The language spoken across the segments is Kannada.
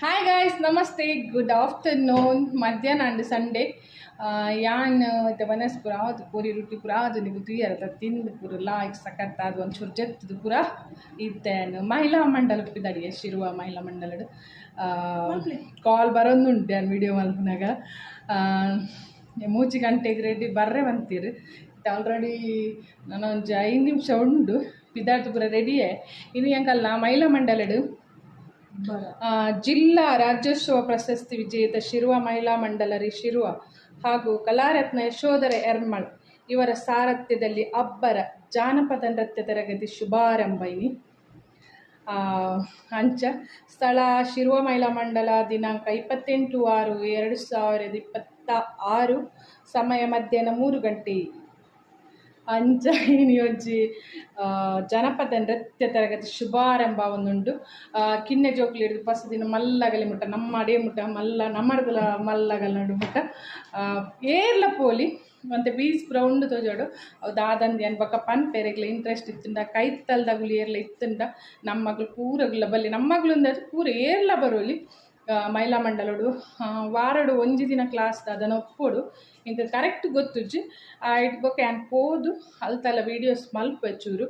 ಹಾಯ್ ಗಾಯ್ಸ್, ನಮಸ್ತೆ, ಗುಡ್ ಆಫ್ಟರ್ನೂನ್. ಮಧ್ಯಾಹ್ನ ಅಂಡ್ ಸಂಡೇ ಯಾನ್ ಇದು ಬನಸ್ ಪೂರ ಆವತ್ತು ಪೂರಿ ರೊಟ್ಟಿ ಪೂರ ಅದು ನೀವು ತುಯ್ಯರ ತಿಂದು ಪೂರ ಲಾಯ್ಕ್ ಸಖತ್ ಅದು ಒಂಚೂರು ಜತ್ತದು ಪೂರ ಇತ್ತೇನು ಮಹಿಳಾ ಮಂಡಲ ಉಪ್ಪಿದಡಿಗೆ ಶಿರುವ ಮಹಿಳಾ ಮಂಡಲಡು ಕಾಲ್ ಬರೋದುಂಟು ನಾನು ವಿಡಿಯೋ ಮಲ್ಪನಾಗ 3 ಗಂಟೆಗೆ ರೆಡಿ ಬರ್ರೆ ಬಂತೀರಿ ಆಲ್ರೆಡಿ ನಾನು ಒಂದು 5 ನಿಮಿಷ ಉಂಡು ಪಿದಾರ್ದು ಪೂರ ರೆಡಿಯೇ ಇನ್ನು ಹೆಂಗಲ್ಲ ಮಹಿಳಾ ಮಂಡಲಡು ಜಿಲ್ಲಾ ರಾಜ್ಯೋತ್ಸವ ಪ್ರಶಸ್ತಿ ವಿಜೇತ ಶಿರುವ ಮಹಿಳಾ ಮಂಡಲರಿ ಶಿರುವ ಹಾಗೂ ಕಲಾರತ್ನ ಯಶೋಧರ ಎರ್ಮಳ್ ಇವರ ಸಾರಥ್ಯದಲ್ಲಿ ಅಬ್ಬರ ಜಾನಪದ ನೃತ್ಯ ತರಗತಿ ಶುಭಾರಂಭ ಇನಿ ಅಂಚ ಸ್ಥಳ ಶಿರುವ ಮಹಿಳಾ ಮಂಡಲ ದಿನಾಂಕ 28/6/2026 ಸಮಯ ಮಧ್ಯಾಹ್ನ 3 ಗಂಟೆ ಅಂಚ ಇನಿಯೊಂಜಿ ಜನಪದ ನೃತ್ಯ ತರಗತಿ ಶುಭಾರಂಭ ಒಂದುಂಡು ಕಿನ್ನೆ ಜೋಕ್ಲಿ ಹಿಡಿದು ಫಸ್ಟ್ ದಿನ ಮಲ್ಲಗಲಿ ಮುಟ್ಟ ನಮ್ಮ ಅಡೇ ಮುಟ್ಟ ಮಲ್ಲ ನಮ್ಮಡ್ಗಲ ಮಲ್ಲಗಲ ನಡು ಮುಟ್ಟ ಏರ್ಲ ಪೋಲಿ ಮತ್ತು ಬೀಸ್ ಪೂರ ಉಂಡು ತೋಜೋಡು ಅವು ದಾದಂದಿ ಅನ್ಬಕ್ಕ ಪನ್ಪೇರೆಗ್ಲ ಇಂಟ್ರೆಸ್ಟ್ ಇತ್ತುಂಡ ಕೈತಲ್ದಾಗುಲಿ ಏರ್ಲ ಇತ್ತುಂಡ ನಮ್ಮ ಮಗಳು ಪೂರಗುಲ್ಲ ಬಲ್ಲಿ ನಮ್ಮ ಮಗಳು ಅಂದ್ರೆ ಪೂರ ಏರ್ಲ ಬರೋಲಿ ಮಹಿಳಾ ಮಂಡಲಡು ವಾರಡು 1 ದಿನ ಕ್ಲಾಸ್ ಅದನ್ನು ಒಪ್ಪೋಡು ಇಂಕ ಕರೆಕ್ಟ್ ಗೊತ್ತುಜ್ಜಿ ಇಟ್ ಬೊಕ್ಕ ಆ್ಯನ್ ಪೋದು ಅಲ್ತಲ್ಲ ವೀಡಿಯೋಸ್ ಮಲ್ಪ ಚೂರು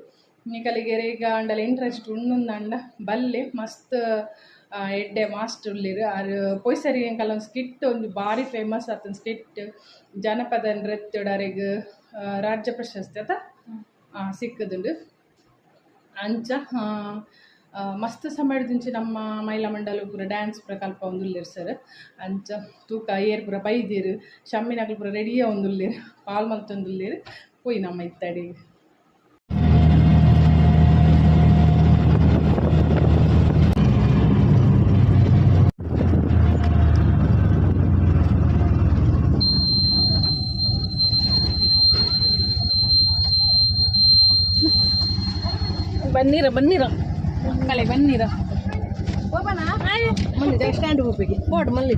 ನಿಕಲಿಗೆ ಈಗ ಅಂಡಲ ಇಂಟ್ರೆಸ್ಟ್ ಉಣ್ಣುಂದಂಡ ಬಲ್ಲೆ ಮಸ್ತ್ ಎಡ್ಡೆ ಮಾಸ್ಟರ್ ಉಳ್ಳಿರು ಆರು ಪೊಯ್ಸರಿ ಎಂಕಲ್ಲ ಒಂದು ಸ್ಕಿಟ್ ಒಂದು ಭಾರಿ ಫೇಮಸ್ ಆತನ ಸ್ಕಿಟ್ ಜನಪದ ನೃತ್ಯಡರಿಗೆ ರಾಜ್ಯ ಪ್ರಶಸ್ತಿ ಅತ ಸಿಕ್ಕದುಂಡು ಅಂಚ ಮಸ್ತ್ ಸಮಯದಿಂಚಿ ನಮ್ಮ ಮಹಿಳಾ ಮಂಡಲ ಪೂರ ಡ್ಯಾನ್ಸ್ ಪೂರ ಕಲ್ಪ ಒಂದುಲ್ಲೇರು ಸರ್ ಅಂಚ ತೂಕ ಏರ್ ಪೂರ ಬೈದೀರು ಶಮ್ಮಿನಗಳು ಪೂರ ರೆಡಿಯ ಒಂದುಲ್ಲೇರು ಪಾಲ್ ಮಲ್ತೊಂದುಲ್ಲೇರು ಪೋಯಿ ನಮ್ಮ ಇತ್ತಡಿ ಬನ್ನಿರ ಮಕ್ಕಳೇ ಬನ್ನಿರ ಮಲ್ಲಿ ಸ್ಟ್ಯಾಂಡ್ ಹೋಗ್ಬೇಕು ಬೋರ್ಡ್ ಮಲ್ಲಿ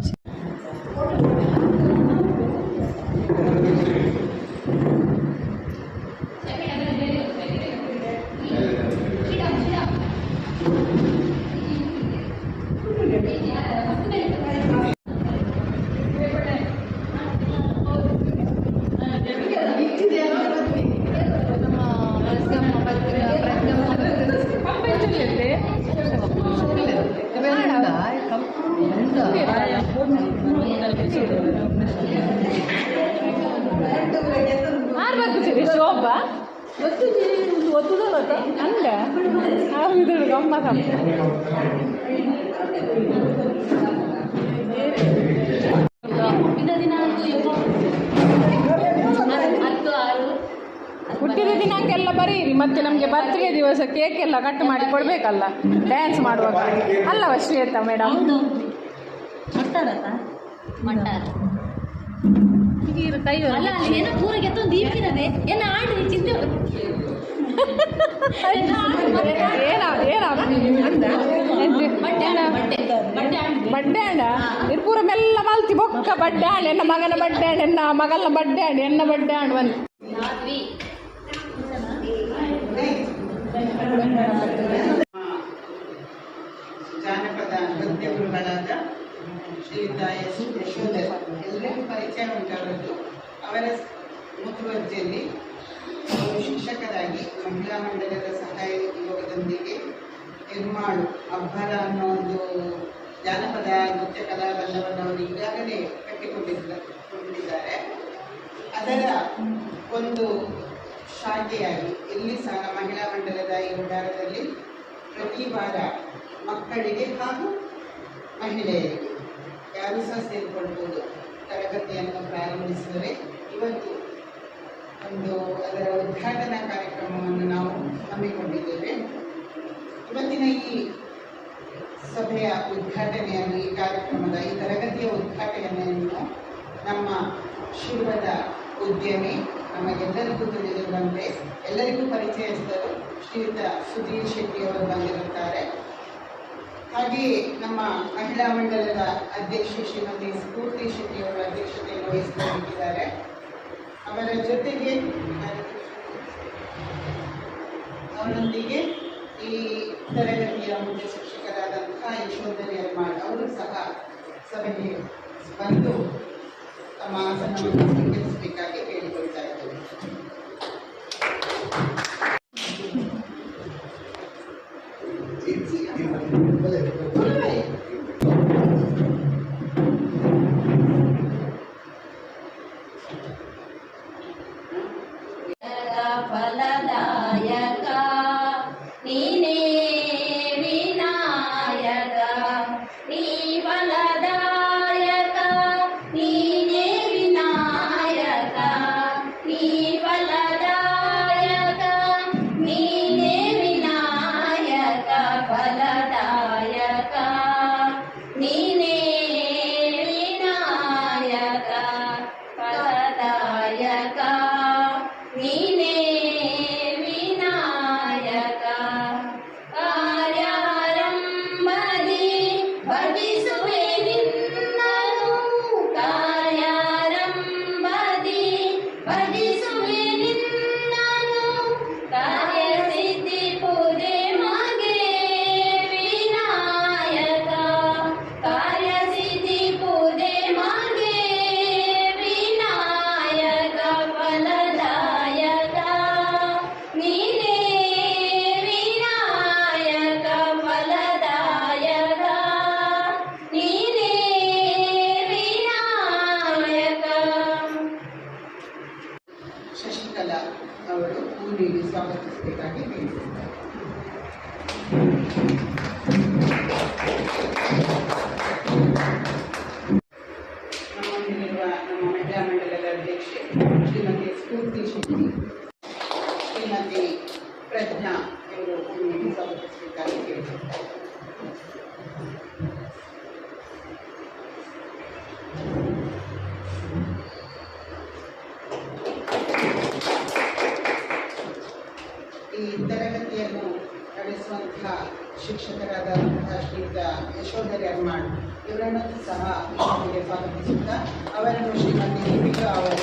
ಶೋಭಾ ಒತ್ತುದಲ್ಲ ಅಂಡ ಇದು ಗಮ್ಮತ್ತ ಹುಟ್ಟಿದ ದಿನಕ್ಕೆಲ್ಲ ಬರೀರಿ ಮತ್ತೆ ನಮಗೆ ಬರ್ತ್ಡೇ ದಿವಸ ಕೇಕ್ ಎಲ್ಲ ಕಟ್ ಮಾಡಿ ಕೊಡಬೇಕಲ್ಲ ಡ್ಯಾನ್ಸ್ ಮಾಡುವಾಗ ಅಲ್ಲವ ಶ್ವೇತಾ ಮೇಡಮ್ ಬಡ್ಡೆ ಹಣ್ಣ ಇದು ಪೂರ ಮೆಲ್ಲ ಮಲ್ತಿ ಬೊಕ್ಕ ಬಡ್ಡೆ ಹಣ್ಣು ಎನ್ನ ಮಗನ ಬಡ್ಡೆ ಹಣ್ಣು ಎನ್ನ ಮಗನ ಬಡ್ಡೆ ಹಣ್ಣು ಎನ್ನ ಬಡ್ಡೆ ಹಣ್ಣು ಬಂದು ಜಾನಪದ ನೃತ್ಯ ಗುರುಗಳಾದ ಶ್ರೀಯುತ ಯಶೋಧರ್ ಎಲ್ಲರಿಗೂ ಪರಿಚಯ ಉಂಟಾದದ್ದು ಅವರ ಮುತುವರ್ಜಿಯಲ್ಲಿ ಶಿಕ್ಷಕರಾಗಿ ಮಹಿಳಾ ಮಂಡಲದ ಸಹಾಯ ಯೋಗದೊಂದಿಗೆ ಎರ್ಮಾಳು ಅಬ್ಬರ ಅನ್ನೋ ಒಂದು ಜಾನಪದ ನೃತ್ಯ ಕಲಾಬಂಧವನ್ನು ಅವರು ಈಗಾಗಲೇ ಕಟ್ಟಿಕೊಂಡಿದ್ದಾರೆ. ಅದರ ಒಂದು ಶಾಖೆಯಾಗಿ ಇಲ್ಲಿ ಸಹ ಮಹಿಳಾ ಮಂಡಲದ ಈ ವಠಾರದಲ್ಲಿ ಪ್ರತಿ ವಾರ ಮಕ್ಕಳಿಗೆ ಹಾಗೂ ಮಹಿಳೆಯರಿಗೆ ಯಾರು ಸಹ ಸೇರಿಕೊಳ್ಬೋದು ತರಗತಿಯನ್ನು ಪ್ರಾರಂಭಿಸಿದರೆ ಇವತ್ತು ಒಂದು ಅದರ ಉದ್ಘಾಟನಾ ಕಾರ್ಯಕ್ರಮವನ್ನು ನಾವು ಹಮ್ಮಿಕೊಂಡಿದ್ದೇವೆ. ಇವತ್ತಿನ ಈ ಸಭೆಯ ಉದ್ಘಾಟನೆಯನ್ನು ಈ ಕಾರ್ಯಕ್ರಮದ ಈ ತರಗತಿಯ ಉದ್ಘಾಟನೆಯನ್ನು ನಮ್ಮ ಶಿವದ ಉದ್ಯಮಿ ನಮಗೆಲ್ಲರಿಗೂ ತಿಳಿದಿರುವಂತೆ ಎಲ್ಲರಿಗೂ ಪರಿಚಯಿಸಿದರು ಶ್ರೀಯುತ ಸುಧೀರ್ ಶೆಟ್ಟಿ ಅವರು ಬಂದಿರುತ್ತಾರೆ. ಹಾಗೆಯೇ ನಮ್ಮ ಮಹಿಳಾ ಮಂಡಲದ ಅಧ್ಯಕ್ಷೆ ಶ್ರೀಮತಿ ಸ್ಫೂರ್ತಿ ಶೆಟ್ಟಿ ಅವರ ಅಧ್ಯಕ್ಷತೆಯನ್ನು ವಹಿಸಿಕೊಂಡಿದ್ದಾರೆ. ಅವರ ಜೊತೆಗೆ ಅವರೊಂದಿಗೆ ಈ ತರಗತಿಯ ಮುಖ್ಯ ಶಿಕ್ಷಕರಾದಂತಹ ಯಶೋಧರ್ ಎರ್ಮಾಳ್ ಅವರು ಸಹ ಸಭೆಗೆ ಬಂದು ತಮ್ಮ ಆಸನವನ್ನು ಸ್ವೀಕರಿಸಬೇಕಾಗಿ ಕೇಳಿಕೊಳ್ತಾ ಇದ್ದೇವೆ. ಫಲದಾಯಕ ನೀನೇ ವಿನಾಯಕ, ನೀ ಫಲದಾಯಕ ನೀನೇ ವಿನಾಯಕ, ನೀ ಫಲದಾಯಕ ನೀನೇ ವಿನಾಯಕ, ಫಲದಾಯಕ ನೀನೇ ವಿನಾಯಕ, ಫಲದಾಯಕ ನೀನೇ ವಿನಾಯಕ, ಕಾರ್ಯಾರಂಭದಿ ಭಜಿಸುವೆ ನಿನ್ನನು, ಕಾರ್ಯಾರಂಭದಿ ಭಜಿಸುವೆ ನಿನ್ನನು, ಕಾರ್ಯಸಿದ್ಧಿ ಪೂಜೆ ಮಗೆ ವಿನಾಯಕ, ಕಾರ್ಯಸಿದ್ಧಿ ಪೂಜೆ ಮಗೆ ವಿನಾಯಕ, ಫಲದಾಯಕ ನೀನೇ ವಿನಾಯಕ, ಫಲದಾಯಕ ನೀನೇ ವಿನಾಯಕ. ಶಶಿಕಲಾ ಅವರು ಹೂ ನೀಡಿ ಸ್ವಾಗತಿಸಬೇಕಾಗಿ ಕೇಳಿಸಿದ್ದಾರೆ. ನಮ್ಮೊಂದಿಗಿರುವ ನಮ್ಮ ಮಹಿಳಾ ಮಂಡಲದ ಅಧ್ಯಕ್ಷೆ ಶ್ರೀಮತಿ ಸ್ಫೂರ್ತಿ ಶೆಟ್ಟಿ, ಶ್ರೀಮತಿ ಪ್ರಜ್ಞಾ ಇವರು ಹೂ ನೀಡಿ ಸ್ವಾಗತಿಸಬೇಕಾಗಿ ಕೇಳಿಸಿದ್ದಾರೆ. ಈ ತರಗತಿಯನ್ನು ನಡೆಸುವಂತಹ ಶಿಕ್ಷಕರಾದಂತಹ ಶ್ರೀಯುತ ಯಶೋಧರಿ ಅರ್ಮಾಳ್ ಇವರನ್ನು ಸಹ ಶಾಲೆಗೆ ಸ್ವಾಗತಿಸುತ್ತಾ ಅವರನ್ನು ಶ್ರೀಮತಿ ದೀಪಿಕಾ ಅವರು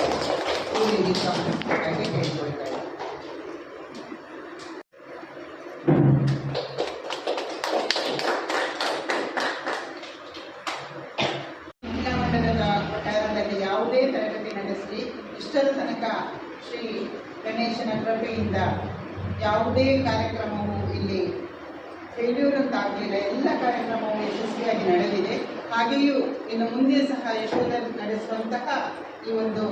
ಊರಿಗೆ ಸ್ವಾಗತಿಸಬೇಕಾಗಿ ಕೇಳಿಕೊಳ್ತಾರೆ. ಮಹಿಳಾ ಮಂಡಲದ ವಠಾರದಲ್ಲಿ ಯಾವುದೇ ತರಗತಿ ನಡೆಸಲಿ, ಇಷ್ಟರ ತನಕ ಶ್ರೀ ಗಣೇಶನ ಕೃಪೆಯಿಂದ ಯಾವುದೇ ಕಾರ್ಯಕ್ರಮವು ಇಲ್ಲಿ ಫೇಲ್ಯೂರ್ ಅಂತ ಆಗಲಿಲ್ಲ. ಎಲ್ಲ ಕಾರ್ಯಕ್ರಮವು ಯಶಸ್ವಿಯಾಗಿ ನಡೆದಿದೆ. ಹಾಗೆಯೂ ಇನ್ನು ಮುಂದೆ ಸಹ ಯಶೋಧರಿ ನಡೆಸುವಂತಹ ಈ ಒಂದು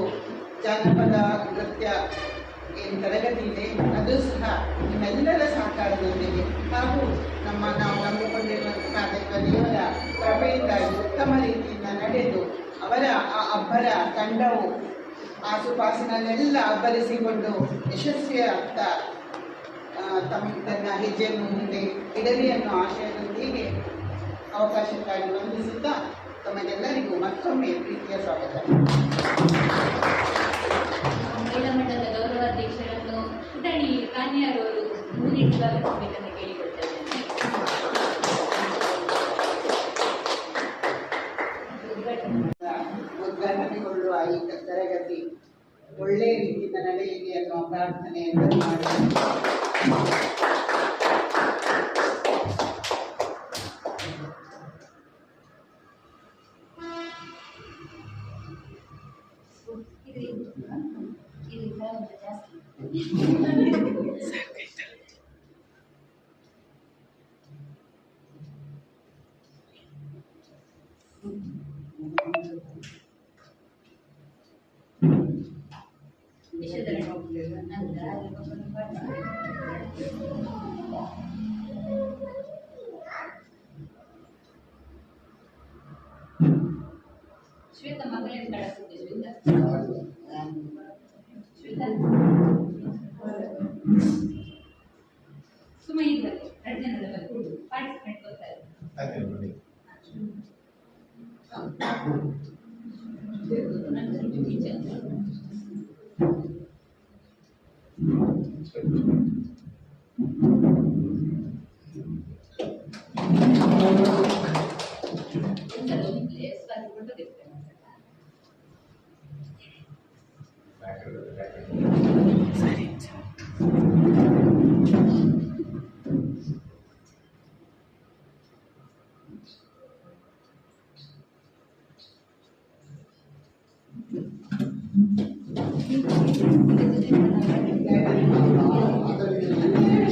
ಜಾನಪದ ನೃತ್ಯ ಏನು ತರಗತಿ ಇದೆ ಅದು ಸಹ ನಿಮ್ಮೆಲ್ಲರ ಸಹಕಾರದೊಂದಿಗೆ ಹಾಗೂ ನಾವು ನಂಬಿಕೊಂಡಿರುವಂತಹ ದೇವರ ಕೃಪೆಯಿಂದಾಗಿ ಉತ್ತಮ ರೀತಿಯಿಂದ ನಡೆದು ಅವರ ಆ ಅಬ್ಬರ ತಂಡವು ಆಸುಪಾಸಿನಲ್ಲೆಲ್ಲ ಅಬ್ಬರಿಸಿಕೊಂಡು ಯಶಸ್ವಿಯಾಗ್ತಾ ತನ್ನ ಹೆಜ್ಜೆಯನ್ನು ಮುಂದೆ ಇಡಲಿ ಅನ್ನೋ ಆಶಯದೊಂದಿಗೆ ಅವಕಾಶಕ್ಕಾಗಿ ವಂದಿಸುತ್ತಾ ತಮಗೆಲ್ಲರಿಗೂ ಮತ್ತೊಮ್ಮೆ ಪ್ರೀತಿಯ ಸ್ವಾಗತ. ಮಹಿಳಾ ಮಂಡಲದ ಗೌರವಾಧ್ಯಕ್ಷರನ್ನು ಪುಟಣಿ ಕಾನ್ಯಾರವರು ಮುಂದಿಟ್ಟು ಸ್ವಾಗತಿಸಬೇಕೆಂದು ಕೇಳಿಕೊಳ್ತಾ ಇದ್ದೇನೆ. ಉದ್ಘಾಟನೆಗೊಳ್ಳುವ ಈ ತರಗತಿ ಒಳ್ಳೆಯ ರೀತಿಯಿಂದ ನಡೆಯಲಿ ಅನ್ನುವ ಪ್ರಾರ್ಥನೆಯನ್ನು ಮಾಡಿ ಶ್ವೇತಾ ಮಗಳೇನು ಕಳಿಸ್ತಿದ್ದೆ ಶ್ವೇತಾ ಸುಮ್ಮನೆ ಇದ್ರಲ್ಲಿ 2 ಜನರ ಬಗ್ಗೆ ಪಾರ್ಟಿಸಿಪೇಟ್ ಗೊತ್ತಾಯಿತು.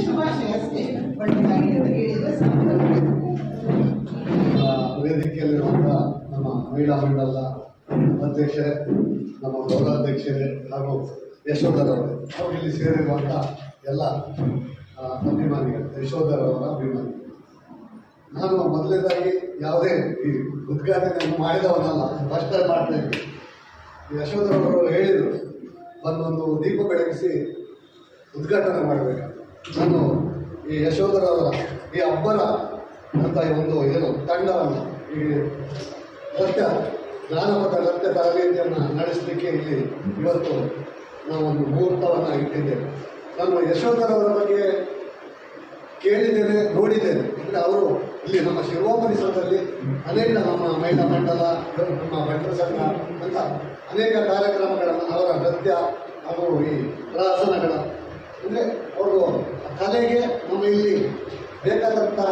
ಶುಭಾಶಯ ಅಷ್ಟೇ, ಒಳ್ಳೆಯದಾಗಿ ಅಂತ ಹೇಳಿದ್ರೆ ಸಾಕು. ವೇದಿಕೆಯಲ್ಲಿರುವಂಥ ನಮ್ಮ ಮಹಿಳಾ ಮಂಡಲದ ಅಧ್ಯಕ್ಷರೇ, ನಮ್ಮ ಗೌರವಾಧ್ಯಕ್ಷರೇ ಹಾಗೂ ಯಶೋಧರವರೇ, ಹಾಗೂ ಇಲ್ಲಿ ಸೇರಿರುವಂಥ ಎಲ್ಲ ಅಭಿಮಾನಿಗಳು, ಯಶೋಧರವರ ಅಭಿಮಾನಿಗಳು. ನಾನು ಮೊದಲನೇದಾಗಿ ಯಾವುದೇ ಈ ಉದ್ಘಾಟನೆಯನ್ನು ಮಾಡಿದವನಲ್ಲ, ಫಸ್ಟ್ ಟೈಮ್ ಮಾಡ್ತಾ ಇದ್ದೀನಿ. ಯಶೋಧರವರು ಹೇಳಿದರು ಒಂದೊಂದು ದೀಪ ಬೆಳಗಿಸಿ ಉದ್ಘಾಟನೆ ಮಾಡಬೇಕು. ನಾನು ಈ ಯಶೋಧರವರ ಈ ಅಬ್ಬರ ಅಂತ ಒಂದು ಏನು ತಂಡವನ್ನು ಈ ನೃತ್ಯ ಜಾನಪದ ನೃತ್ಯ ತರಬೇತಿಯನ್ನು ನಡೆಸಲಿಕ್ಕೆ ಇಲ್ಲಿ ಇವತ್ತು ನಾವೊಂದು ಮುಹೂರ್ತವನ್ನು ಇಟ್ಟಿದ್ದೇವೆ. ನಾನು ಯಶೋಧರವರ ಬಗ್ಗೆ ಕೇಳಿದ್ದೇನೆ, ನೋಡಿದ್ದೇನೆ. ಅಂದರೆ ಅವರು ಇಲ್ಲಿ ನಮ್ಮ ಶಿರುವ ಪರಿಸರದಲ್ಲಿ ಅನೇಕ ನಮ್ಮ ಮಹಿಳಾ ಮಂಡಲ, ನಮ್ಮ ಭಟ್ರ ಸಂಘ ಅಂತ ಅನೇಕ ಕಾರ್ಯಕ್ರಮಗಳನ್ನು, ಅವರ ನೃತ್ಯ ಹಾಗೂ ಈ ಪ್ರಹಸನಗಳ ಅಂದರೆ ಅವರು ಕಲೆಗೆ ನಮ್ಮ ಇಲ್ಲಿ ಬೇಕಾದಂತಹ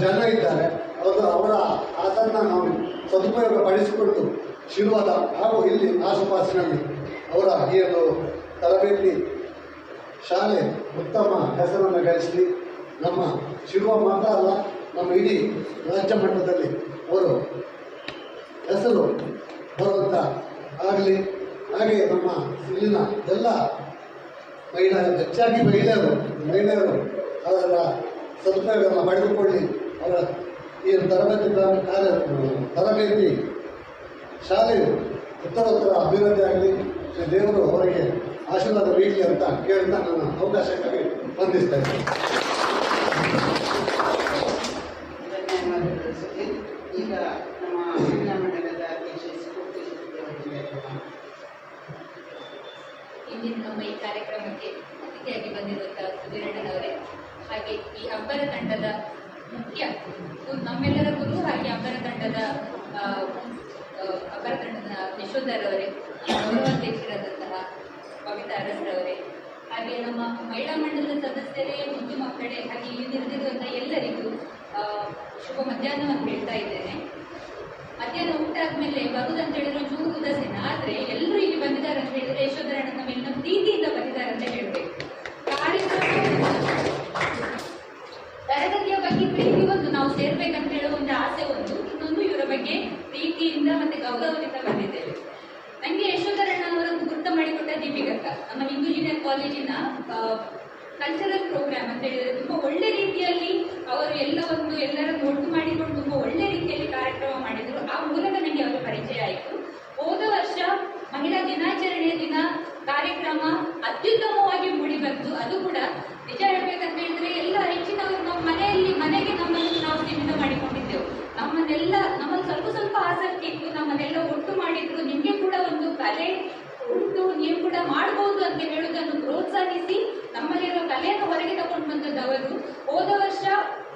ಜನ ಇದ್ದಾರೆ. ಅವರ ಅದನ್ನು ನಾವು ಸದುಪಯೋಗ ಪಡಿಸಿಕೊಂಡು ಶಿರುವದ ಹಾಗೂ ಇಲ್ಲಿ ಆಸುಪಾಸಿನಲ್ಲಿ ಅವರ ಈ ಒಂದು ತರಬೇತಿ ಶಾಲೆ ಉತ್ತಮ ಹೆಸರನ್ನು ಗಳಿಸಲಿ. ನಮ್ಮ ಶಿರುವ ಮಾತ್ರ ಅಲ್ಲ, ನಮ್ಮ ಇಡೀ ರಾಜ್ಯ ಮಟ್ಟದಲ್ಲಿ ಅವರು ಹೆಸರು ಬರುವಂಥ ಆಗಲಿ. ಹಾಗೆ ನಮ್ಮ ಇಲ್ಲಿನ ಎಲ್ಲ ಹೆಚ್ಚಾಗಿ ಮಹಿಳೆಯರು ಅವರ ಸದುಪಯೋಗವನ್ನು ಪಡೆದುಕೊಳ್ಳಿ. ಅವರ ಈ ತರಬೇತಿ ಶಾಲೆಯು ಉತ್ತರೋತ್ತರ ಅಭಿವೃದ್ಧಿ ಆಗಲಿ, ದೇವರು ಅವರಿಗೆ ಆಶೀರ್ವಾದ ನೀಡಲಿ ಅಂತ ಕೇಳ್ತಾ ನನ್ನ ಅವಕಾಶಕ್ಕಾಗಿ ವಂದಿಸ್ತಾ ಇದ್ದೀನಿ. ಧನ್ಯವಾದಗಳು ಸುಧೀರ್. ಈಗ ನಮ್ಮ ಮಹಿಳಾ ಮಂಡಲದ ಅಧ್ಯಕ್ಷ ಸ್ಫೂರ್ತಿ ಇಂದಿನ ನಮ್ಮ ಈ ಕಾರ್ಯಕ್ರಮಕ್ಕೆ ಅತಿಥಿಯಾಗಿ ಬಂದಿರುವಂತಹ ಸುಧೀರಣ್ಣನವರೇ, ಹಾಗೆ ಈ ಅಬ್ಬರ ತಂಡದ ಮುಖ್ಯ ನಮ್ಮೆಲ್ಲರ ಗುರು, ಹಾಗೆ ಅಬ್ಬರ ತಂಡದ ಯಶೋಧರವರೇ, ಗೌರವಾಧ್ಯಕ್ಷರಾದಂತಹ ಕವಿತಾ ಅರಸರವರೇ, ಹಾಗೆ ನಮ್ಮ ಮಹಿಳಾ ಮಂಡಲದ ಸದಸ್ಯರೇ, ಮುದ್ದು ಮಕ್ಕಳೇ, ಹಾಗೆ ಇಲ್ಲಿ ನಿಂತಿರುವಂತಹ ಎಲ್ಲರಿಗೂ ಶುಭ ಮಧ್ಯಾಹ್ನವನ್ನು ಹೇಳ್ತಾ ಇದ್ದೇನೆ. ಮಧ್ಯಾಹ್ನ ಊಟ ಆದ್ಮೇಲೆ ಬರುದಂತ ಹೇಳಿದ್ರೆ ಚೂರು ಉದಾಸೀನ, ಆದ್ರೆ ಎಲ್ಲರೂ ಇಲ್ಲಿ ಬಂದಿದ್ದಾರೆ ಅಂತ ಹೇಳಿದ್ರೆ ಯಶೋಧರಣ್ಣ ನಮ್ಮೆಲ್ಲ ಪ್ರೀತಿಯಿಂದ ಬಂದಿದ್ದಾರೆ ಅಂತ ಹೇಳ್ಬೇಕು. ತರಗತಿಯ ಬಗ್ಗೆ ಪ್ರೀತಿ ಒಂದು, ನಾವು ಸೇರ್ಬೇಕಂತ ಹೇಳೋ ಒಂದು ಆಸೆ ಒಂದು, ಇನ್ನೊಂದು ಇವರ ಬಗ್ಗೆ ಪ್ರೀತಿಯಿಂದ ಮತ್ತೆ ಗೌರವದಿಂದ ಬಂದಿದ್ದೇವೆ. ನನಗೆ ಯಶೋಧರಣ್ಣನವರನ್ನು ಗುರುತ ಮಾಡಿಕೊಟ್ಟ ದೀಪಿಕಕ್ಕ, ನಮ್ಮ ಹಿಂದೂ ಜೂನಿಯರ್ ಕಾಲೇಜಿನ ಕಲ್ಚರಲ್ ಪ್ರೋಗ್ರಾಮ್ ಅಂತ ಹೇಳಿದ್ರೆ ತುಂಬಾ ಒಳ್ಳೆ ರೀತಿಯಲ್ಲಿ ಅವರು ಎಲ್ಲರನ್ನು ಒಟ್ಟು ಮಾಡಿಕೊಂಡು ತುಂಬಾ ಒಳ್ಳೆ ರೀತಿಯಲ್ಲಿ ಕಾರ್ಯಕ್ರಮ ಮಾಡಿದ್ರು. ಆ ಮೂಲಕ ನನಗೆ ಅವರ ಪರಿಚಯ ಆಯಿತು. ಹೋದ ವರ್ಷ ಮಹಿಳಾ ದಿನಾಚರಣೆಯ ದಿನ ಕಾರ್ಯಕ್ರಮ ಅತ್ಯುತ್ತಮವಾಗಿ ಮೂಡಿ ಬಂತು. ಅದು ಕೂಡ ನಿಜ ಹೇಳ್ಬೇಕಂತ ಹೇಳಿದ್ರೆ ಎಲ್ಲ ಹೆಚ್ಚಿನವರು ನಮ್ಮ ಮನೆಗೆ ನಮ್ಮನ್ನು ನಾವು ಸೀಮಿತ ಮಾಡಿಕೊಂಡಿದ್ದೆವು. ನಮ್ಮಲ್ಲಿ ಸ್ವಲ್ಪ ಆಸಕ್ತಿ ಇತ್ತು, ನಮ್ಮನ್ನೆಲ್ಲ ಒಟ್ಟು ಮಾಡಿದ್ರು. ನಿಮ್ಗೆ ಕೂಡ ಒಂದು ಕಲೆ ಉಂಟು, ನೀವು ಕೂಡ ಮಾಡಬಹುದು ಅಂತ ಹೇಳುವುದನ್ನು ಪ್ರೋತ್ಸಾಹಿಸಿ ನಮ್ಮಲ್ಲಿರೋ ಕಲೆಯನ್ನು ಹೊರಗೆ ತಗೊಂಡು ಬಂದದ್ದು ಅವರು. ಹೋದ ವರ್ಷ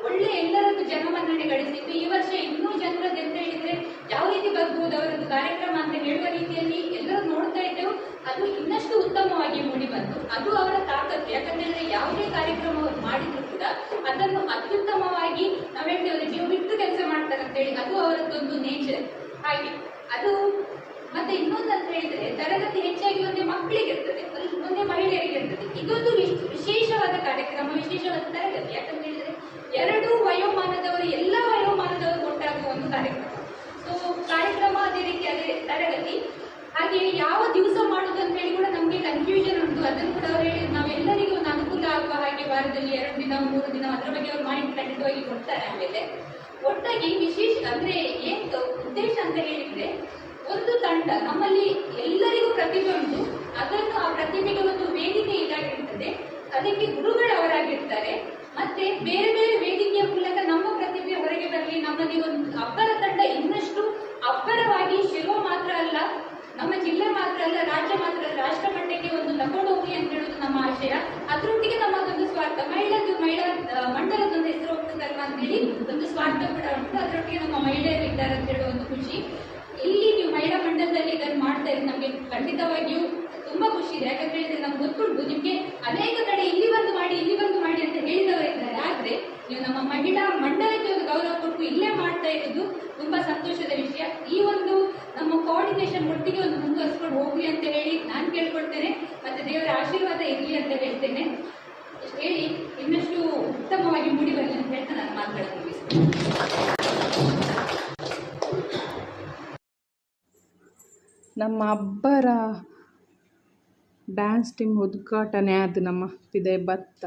ಒಳ್ಳೆ ಎಲ್ಲರದ್ದು ಜನಮನ್ನಣೆ ಗಳಿಸಿತ್ತು. ಈ ವರ್ಷ ಇನ್ನೂ ಜನರದ್ದು ಅಂತ ಹೇಳಿದ್ರೆ ಯಾವ ರೀತಿ ಬರ್ಬೋದು ಅವರದ್ದು ಕಾರ್ಯಕ್ರಮ ಅಂತ ಹೇಳುವ ರೀತಿಯಲ್ಲಿ ಎಲ್ಲರೂ ನೋಡ್ತಾ ಇದ್ದೆವು. ಅದು ಇನ್ನಷ್ಟು ಉತ್ತಮವಾಗಿ ಮೂಡಿ ಬಂತು. ಅದು ಅವರ ತಾಕತ್ತು. ಯಾಕಂತೇಳಿದ್ರೆ ಯಾವುದೇ ಕಾರ್ಯಕ್ರಮ ಅವರು ಮಾಡಿದ್ರು ಕೂಡ ಅದನ್ನು ಅತ್ಯುತ್ತಮವಾಗಿ ನಾವು ಹೇಳ್ತೇವೆ ಜೀವ ಬಿಟ್ಟು ಕೆಲಸ ಮಾಡ್ತಾರೆ ಅಂತ ಹೇಳಿ, ಅದು ಅವರದ್ದೊಂದು ನೇಚರ್. ಹಾಗೆ ಅದು ಮತ್ತೆ ಇನ್ನೊಂದು ಅಂತ ಹೇಳಿದ್ರೆ ತರಗತಿ ಹೆಚ್ಚಾಗಿ ಒಂದೇ ಮಕ್ಕಳಿಗೆ ಇರ್ತದೆ, ಒಂದೇ ಮಹಿಳೆಯರಿಗೆ ಇರ್ತದೆ. ಇದೊಂದು ವಿಶೇಷವಾದ ಕಾರ್ಯಕ್ರಮ, ವಿಶೇಷವಾದ ತರಗತಿ. ಯಾಕಂತ ಹೇಳಿದ್ರೆ ಎರಡು ವಯೋಮಾನದವರು, ಎಲ್ಲ ವಯೋಮಾನದವರು ಒಟ್ಟಾಗುವ ಒಂದು ಕಾರ್ಯಕ್ರಮ. ಸೊ ಕಾರ್ಯಕ್ರಮ ಅದೇ ರೀತಿ ಅದೇ ತರಗತಿ. ಹಾಗೆ ಯಾವ ದಿವಸ ಮಾಡುದು ಅಂತ ಹೇಳಿ ಕೂಡ ನಮ್ಗೆ ಕನ್ಫ್ಯೂಷನ್ ಉಂಟು. ಅದನ್ನು ಕೂಡ ಅವರು ಹೇಳಿ ನಾವೆಲ್ಲರಿಗೂ ಒಂದು ಅನುಕೂಲ ಆಗುವ ಹಾಗೆ ವಾರದಲ್ಲಿ 2 ದಿನ 3 ದಿನ ಅದರ ಬಗ್ಗೆ ಅವರು ಮಾಹಿತಿ ಖಂಡಿತವಾಗಿ ಕೊಡ್ತಾರೆ. ಆಮೇಲೆ ಒಟ್ಟಾಗಿ ವಿಶೇಷ ಅಂದ್ರೆ ಏನು ಉದ್ದೇಶ ಅಂತ ಹೇಳಿದ್ರೆ, ಒಂದು ತಂಡ ನಮ್ಮಲ್ಲಿ ಎಲ್ಲರಿಗೂ ಪ್ರತಿಭೆ ಉಂಟು, ಅದನ್ನು ಆ ಪ್ರತಿಭೆಗೆ ಒಂದು ವೇದಿಕೆ ಇದಾಗಿರ್ತದೆ, ಅದಕ್ಕೆ ಗುರುಗಳವರಾಗಿರ್ತಾರೆ. ಮತ್ತೆ ಬೇರೆ ಬೇರೆ ವೇದಿಕೆಯ ಮೂಲಕ ನಮ್ಮ ಪ್ರತಿಭೆ ಹೊರಗೆ ಬರಲಿ, ನಮ್ಮಲ್ಲಿ ಒಂದು ಅಬ್ಬರ ತಂಡ ಇನ್ನಷ್ಟು ಅಬ್ಬರವಾಗಿ ಶಿರುವ ಮಾತ್ರ ಅಲ್ಲ, ನಮ್ಮ ಜಿಲ್ಲೆ ಮಾತ್ರ ಅಲ್ಲ, ರಾಜ್ಯ ಮಾತ್ರ ಅಲ್ಲ, ರಾಷ್ಟ್ರ ಮಟ್ಟಕ್ಕೆ ಒಂದು ತಗೊಂಡು ಹೋಗಿ ಅಂತ ಹೇಳುವುದು ನಮ್ಮ ಆಶಯ. ಅದರೊಟ್ಟಿಗೆ ನಮ್ಮದೊಂದು ಸ್ವಾರ್ಥ, ಮಹಿಳಾ ಮಂಡಲದೊಂದು ಹೆಸರು ಹೋಗ್ತದಲ್ವಾ ಅಂತ ಹೇಳಿ ಒಂದು ಸ್ವಾರ್ಥ ಕೂಡ ಉಂಟು. ಅದರೊಟ್ಟಿಗೆ ನಮ್ಮ ಮಹಿಳೆಯರು ಇದ್ದಾರೆ ಅಂತ ಹೇಳುವ ಒಂದು ಖುಷಿ. ಇಲ್ಲಿ ನೀವು ಮಹಿಳಾ ಮಂಡಲದಲ್ಲಿ ಇದನ್ನು ಮಾಡ್ತಾ ಇದ್ರೆ ನಮಗೆ ಖಂಡಿತವಾಗಿಯೂ ತುಂಬಾ ಖುಷಿ ಇದೆ. ಯಾಕಂತ ಹೇಳಿದ್ರೆ ನಮ್ಗೆ ಗೊತ್ತುಂಟು, ನಿಮ್ಗೆ ಅನೇಕ ಕಡೆ ಇಲ್ಲಿ ಬಂದು ಮಾಡಿ ಅಂತ ಹೇಳಿದವರಿದ್ದಾರೆ. ಆದ್ರೆ ನೀವು ನಮ್ಮ ಮಹಿಳಾ ಮಂಡಲಕ್ಕೆ ಒಂದು ಗೌರವ ಕೊಟ್ಟು ಇಲ್ಲೇ ಮಾಡ್ತಾ ಇರೋದು ತುಂಬಾ ಸಂತೋಷದ ವಿಷಯ. ಈ ಒಂದು ನಮ್ಮ ಕೋಆರ್ಡಿನೇಷನ್ ಒಟ್ಟಿಗೆ ಒಂದು ಮುಂದುವರಿಸ್ಕೊಂಡು ಹೋಗ್ಲಿ ಅಂತ ಹೇಳಿ ನಾನು ಕೇಳ್ಕೊಳ್ತೇನೆ. ಮತ್ತೆ ದೇವರ ಆಶೀರ್ವಾದ ಇರಲಿ ಅಂತ ಹೇಳ್ತೇನೆ. ಹೇಳಿ ಇನ್ನಷ್ಟು ಉತ್ತಮವಾಗಿ ಮೂಡಿ ಬರಲಿ ಅಂತ ಹೇಳ್ತಾ ನಾನು ಮಾತುಗಳನ್ನು ಮುಗಿಸ್ತೇನೆ. ನಮ್ಮ ಅಬ್ಬರ ಡ್ಯಾನ್ಸ್ ಟೀಮ್ ಉದ್ಘಾಟನೆ ಆದ ನಮ್ಮ ಪಿದೆ ಬತ್ತ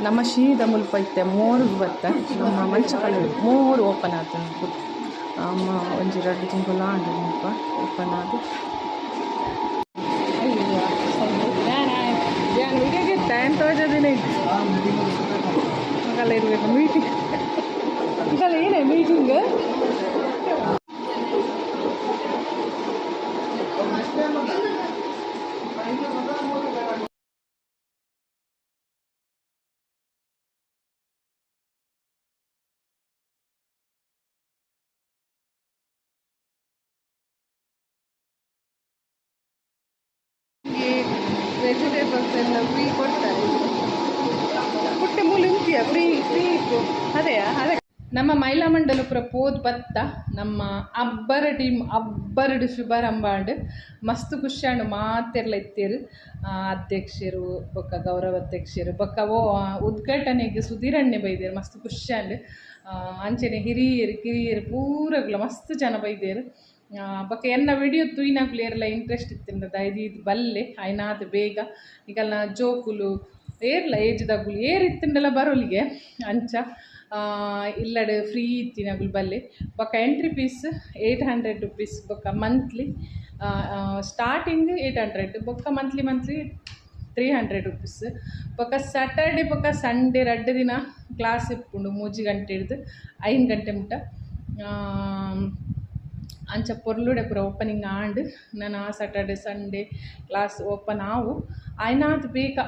ನಮ್ಮ ಶೀದ ಮುಲ್ಪ ಇತ್ತೆ ಮೋರು ಬತ್ತ ನಮ್ಮ ಮಂಚಕಲ್ ಮೋರು ಓಪನ್ ಆತ ಅಮ್ಮ ಒಂಜಿ 2 ತಿಂಗಳು ಆಂಡು ಮುಲ್ಪ ಓಪನ್ ಆದು ವಿಡಿಯೋಗೆ ಟೈಮ್ ತೋಜದಿನ ಮಗಲ್ಲ ಇರಬೇಕು ಮೀಟಿಂಗ್ ಇದಲ್ಲ ಏನೇ ಮೀಟಿಂಗ್ ವೆಜಿಟೇಬಲ್ಸ್ ಎಲ್ಲ ಫ್ರೀ ಕೊಡ್ತಾರೆ. ಪುಟ್ಟ ಮೂಲೆ ಉಂಟಿಯ ಫ್ರೀ ಇತ್ತು ಅದೇ ನಮ್ಮ ಮಹಿಳಾ ಮಂಡಲ ಪುರ ಪೋದ್ ಬತ್ತ ನಮ್ಮ ಅಬ್ಬರ ಟೀಮ್ ಅಬ್ಬರಡು ಶುಭಾರಂಭ ಆಂಡ್ ಮಸ್ತ್ ಖುಷಿಯಾಂಡು ಮಾತೆರ್ಲ ಇತ್ತೇರು ಅಧ್ಯಕ್ಷರು ಬೊಕ್ಕ ಗೌರವಾಧ್ಯಕ್ಷರು ಬೊಕ್ಕ ಉದ್ಘಾಟನೆಗೆ ಸುಧೀರಣ್ಣೆ ಬೈದೇರು ಮಸ್ತ್ ಖುಷಿಯಾಂಡು ಅಂಚನೆ ಹಿರಿಯರು ಪೂರಗ್ಲ ಮಸ್ತ್ ಜನ ಬೈದೇರು ಬೊಕ್ಕ ಎನ್ನ ವಿಡಿಯೋ ತೂಯಿನಾಗ್ಲು ಏರ್ಲ ಇಂಟ್ರೆಸ್ಟ್ ಇತ್ತಿಂದ ಇದು ಬಲ್ಲೆ ಐನಾದ್ ಬೇಗ ಈಗಲ್ಲ ಜೋಕುಲು ಏರ್ಲ ಏಜ್ದಾಗುಲು ಇತ್ತಿಂಡೆಲ್ಲ ಬರೋಲಿಗೆ ಅಂಚ ಇಲ್ಲಡ್ ಫ್ರೀ ಇತ್ತಿನಾಗುಲು ಬಲ್ಲೆ ಬೊಕ್ಕ ಎಂಟ್ರಿ ಫೀಸ್ 800 rupees ಬೊಕ್ಕ ಮಂತ್ಲಿ ಸ್ಟಾರ್ಟಿಂಗ್ 800 ಬೊಕ್ಕ ಮಂತ್ಲಿ 300 rupees ಬೊಕ್ಕ ಸ್ಯಾಟರ್ಡೆ ಬೊಕ್ಕ ಸಂಡೇ 2 ದಿನ ಕ್ಲಾಸ್ ಇಪ್ಪುಂಡು 3 ಗಂಟೆ ಹಿಡ್ದು 5 ಗಂಟೆ ಮುಟ್ಟ ಅಂಚ ಪೊರ್ಲುಡೆ ಪೂರ ಓಪನಿಂಗ್ ಆಂಡ್ ನಾನು ಸ್ಯಾಟರ್ಡೆ ಸಂಡೇ ಕ್ಲಾಸ್ ಓಪನ್ ಆವು ಆಯ್ನಾತ್ ಬೇಕ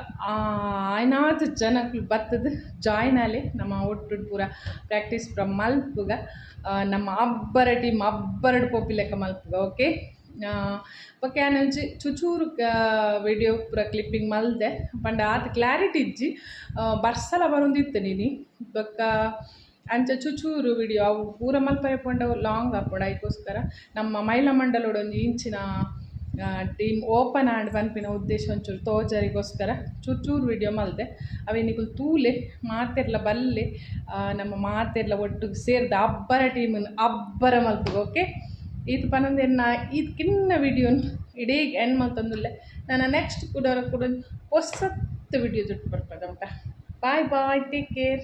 ಆಯ್ನಾತ್ ಜನಕ್ಕೆ ಬತ್ತದ ಜಾಯ್ನ್ ಆಲೆ ನಮ್ಮ ಒಟ್ಟು ಪೂರ ಪ್ರಾಕ್ಟೀಸ್ ಪೂರ ಮಲ್ಪುಗ ನಮ್ಮ ಅಬ್ಬರ ಟೀಮ್ ಅಬ್ಬರಡು ಪೋಪಿ ಲೆಕ್ಕ ಮಲ್ಪುಗ ಓಕೆ ಬೊಕ್ಕ ಏನಂಚಿ ಚೂರು ವಿಡಿಯೋ ಪೂರ ಕ್ಲಿಪ್ಪಿಂಗ್ ಮಲ್ದೆ ಪಂಡ ಆತ ಕ್ಲಾರಿಟಿ ಇಜ್ಜಿ ಬರ್ಸಲ ಬರೊಂದಿತ್ತು ನೀನು ಬೊಕ್ಕ ಅಂಚ ಚೂರು ವಿಡಿಯೋ ಅವು ಪೂರ ಮಲ್ಪ ಪಂಡವು ಲಾಂಗ್ ಹಾಕೊಂಡು ಅದಕ್ಕೋಸ್ಕರ ನಮ್ಮ ಮಹಿಳಾ ಮಂಡಲೋಡು ಒಂದು ಇಂಚಿನ ಟೀಮ್ ಓಪನ್ ಆಂಡ್ ಪನ್ಪಿನ ಉದ್ದೇಶ ಒಂಚೂರು ತೋಜರಿಗೋಸ್ಕರ ಚೂರು ವಿಡಿಯೋ ಮಲ್ದೆ ಅವೇನಿಕುಲು ತೂಲೆ ಮಾತೆರ್ಲ ಬಲ್ಲೆ ನಮ್ಮ ಮಾತೆರ್ಲ ಒಟ್ಟಿಗೆ ಸೇರಿದ ಅಬ್ಬರ ಟೀಮನ್ನು ಅಬ್ಬರ ಮಲ್ಪುಗ ಓಕೆ ಇದು ಪನೊಂದೇನು ಇದಕ್ಕಿನ್ನ ವಿಡಿಯೋನು ಇಡೀ ಎಂಡ್ ಮಲ್ತಂದುಲ್ಲೆ ನಾನು ನೆಕ್ಸ್ಟ್ ಕೂಡ ಹೊಸತ್ತು ವಿಡಿಯೋ ಜೊತೆ ಬರ್ಪದ ಬಾಯ್ ಟೇಕ್ ಕೇರ್.